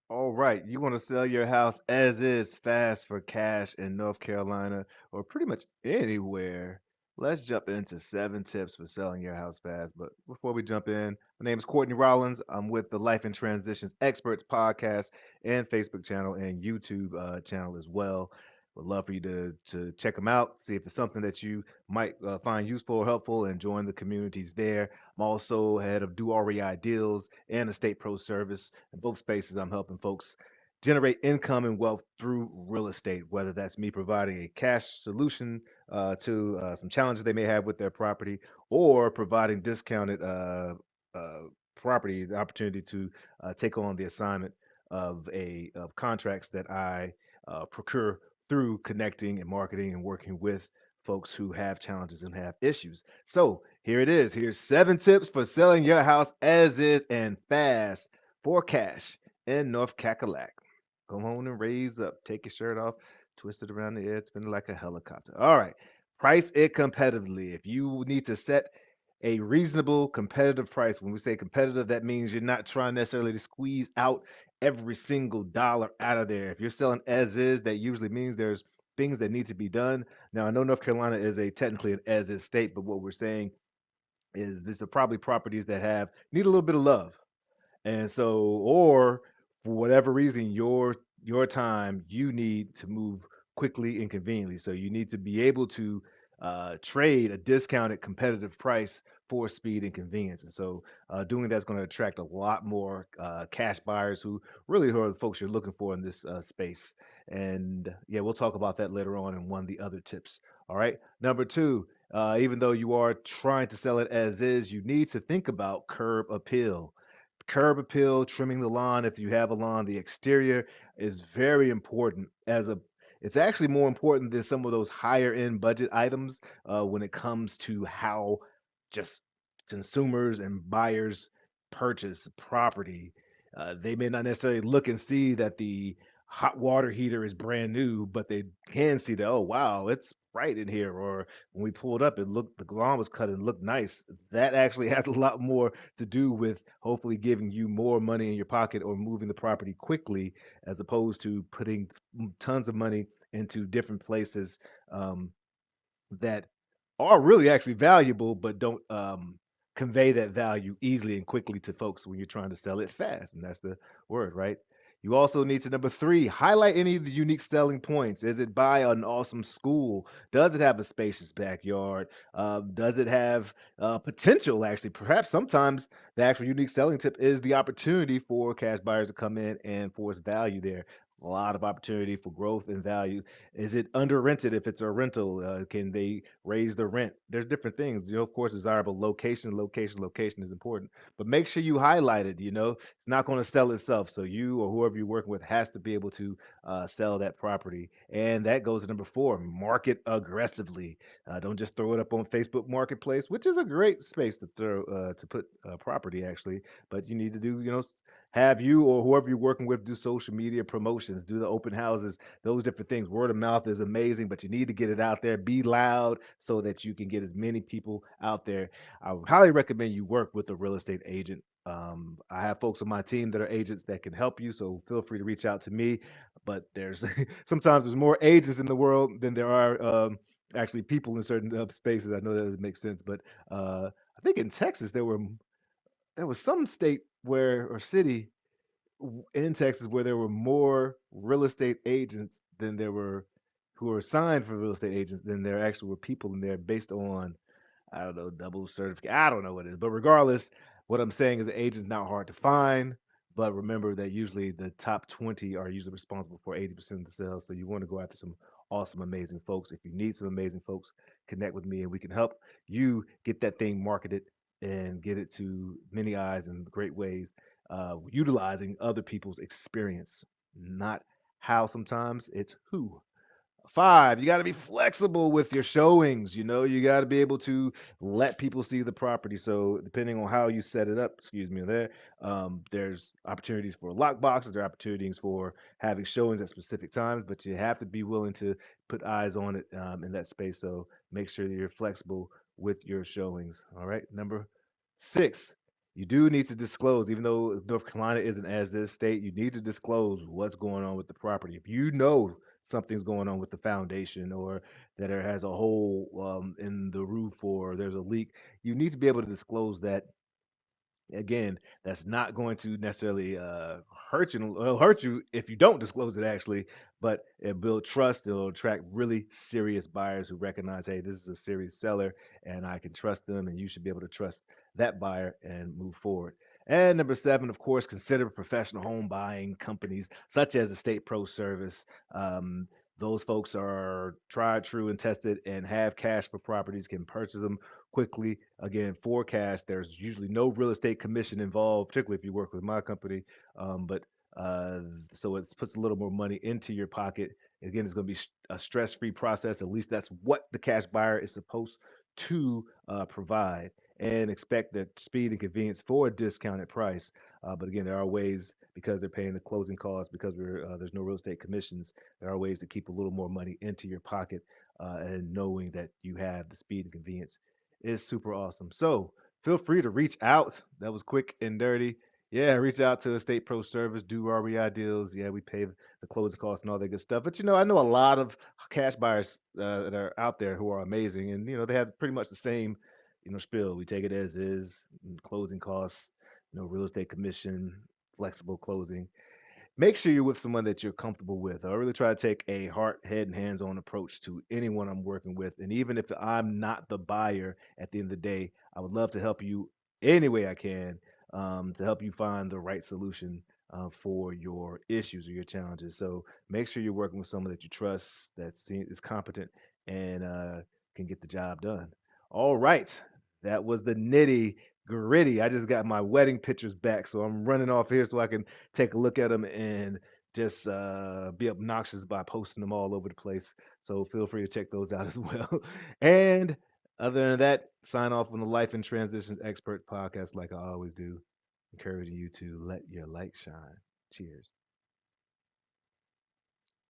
All right, you want to sell your house as is fast for cash in North Carolina or pretty much anywhere. Let's jump into 7 tips for selling your house fast. But before we jump in, my name is Courtney Rollins. I'm with the Life and Transitions Experts podcast and Facebook channel and YouTube channel as well. Would love for you to check them out, see if it's something that you might find useful or helpful, and join the communities there. I'm also head of Do REI Deals and Estate Pro Service. In both spaces, I'm helping folks generate income and wealth through real estate, whether that's me providing a cash solution to some challenges they may have with their property or providing discounted uh, property, the opportunity to take on the assignment of contracts that I procure through connecting and marketing and working with folks who have challenges and have issues. So here it is. Here's 7 tips for selling your house as is and fast for cash in North Cackalack. Come home and raise up. Take your shirt off, twist it around the ear, spin it like a helicopter. All right. Price it competitively. If you need to set a reasonable competitive price, when we say competitive, that means you're not trying necessarily to squeeze out every single dollar out of there. If you're selling as is, that usually means there's things that need to be done. Now, I know North Carolina is a technically an as is state, but what we're saying is these are probably properties that have need a little bit of love. And so, or for whatever reason, your time you need to move quickly and conveniently. So you need to be able to trade a discounted competitive price for speed and convenience. And so doing that's going to attract a lot more cash buyers who are the folks you're looking for in this space. And yeah, we'll talk about that later on in one of the other tips. All right. Number two, even though you are trying to sell it as is, you need to think about curb appeal. Curb appeal, trimming the lawn if you have a lawn, the exterior is very important as a it's actually more important than some of those higher end budget items when it comes to how just consumers and buyers purchase property. They may not necessarily look and see that the hot water heater is brand new, but they can see that, oh, wow, it's bright in here. Or when we pulled up, it looked, the lawn was cut and looked nice. That actually has a lot more to do with hopefully giving you more money in your pocket or moving the property quickly as opposed to putting tons of money into different places um, that are really actually valuable but don't convey that value easily and quickly to folks when you're trying to sell it fast. And that's the word, right? You also need to number three, highlight any of the unique selling points. Is it by an awesome school? Does it have a spacious backyard? Does it have potential? Actually, perhaps sometimes the actual unique selling tip is the opportunity for cash buyers to come in and force value there. A lot of opportunity for growth and value. Is it under rented if it's a rental? Can they raise the rent? There's different things. Of course, desirable location, location is important, but make sure you highlight it. It's not going to sell itself. So you or whoever you're working with has to be able to sell that property. And that goes to number four, market aggressively. Don't just throw it up on Facebook Marketplace, which is a great space to throw to put property actually, but you need to do, have you or whoever you're working with do social media promotions, do the open houses, those different things. Word of mouth is amazing, but you need to get it out there. Be loud so that you can get as many people out there. I would highly recommend you work with a real estate agent. I have folks on my team that are agents that can help you, so feel free to reach out to me. But there's sometimes there's more agents in the world than there are actually people in certain spaces. I know that doesn't make sense, but I think in Texas there was some state where or city in Texas where there were more real estate agents than there were who were assigned for real estate agents than there actually were people in there based on I don't know double certificate. I don't know what it is, but regardless, what I'm saying is the agent's not hard to find. But remember that usually the top 20 are usually responsible for 80% of the sales. So you want to go after some awesome, amazing folks. If you need some amazing folks, connect with me and we can help you get that thing marketed and get it to many eyes in great ways utilizing other people's experience, not how sometimes, it's who. Five, you got to be flexible with your showings. You got to be able to let people see the property. So, depending on how you set it up, excuse me, there's opportunities for lock boxes, there are opportunities for having showings at specific times, but you have to be willing to put eyes on it in that space. So, make sure that you're flexible with your showings. All right. Number six, You do need to disclose, even though North Carolina isn't as is state, you need to disclose what's going on with the property. If you know something's going on with the foundation or that it has a hole in the roof or there's a leak, you need to be able to disclose that. Again, that's not going to necessarily hurt you. It'll hurt you if you don't disclose it, actually, but it build trust. It'll attract really serious buyers who recognize, hey, this is a serious seller, and I can trust them, and you should be able to trust that buyer and move forward. And number seven, of course, consider professional home buying companies such as Estate Pro Service. Um, those folks are tried, true, and tested, and have cash for properties, can purchase them quickly. Again, forecast, there's usually no real estate commission involved, particularly if you work with my company. But uh, so it puts a little more money into your pocket. Again, it's going to be a stress-free process. At least that's what the cash buyer is supposed to provide. And expect that speed and convenience for a discounted price. But again, there are ways because they're paying the closing costs because there's no real estate commissions. There are ways to keep a little more money into your pocket and knowing that you have the speed and convenience is super awesome. So feel free to reach out. That was quick and dirty. Yeah, reach out to Estate Pro Service, do REI deals. Yeah, we pay the closing costs and all that good stuff. But I know a lot of cash buyers that are out there who are amazing, and they have pretty much the same, spiel. We take it as is, closing costs, real estate commission, flexible closing. Make sure you're with someone that you're comfortable with. I really try to take a heart, head, and hands-on approach to anyone I'm working with. And even if I'm not the buyer at the end of the day, I would love to help you any way I can to help you find the right solution for your issues or your challenges. So make sure you're working with someone that you trust, is competent, and can get the job done. All right. That was the nitty gritty. I just got my wedding pictures back, so I'm running off here so I can take a look at them and just be obnoxious by posting them all over the place. So feel free to check those out as well. And other than that, sign off on the Life and Transitions Expert podcast like I always do, encouraging you to let your light shine. Cheers.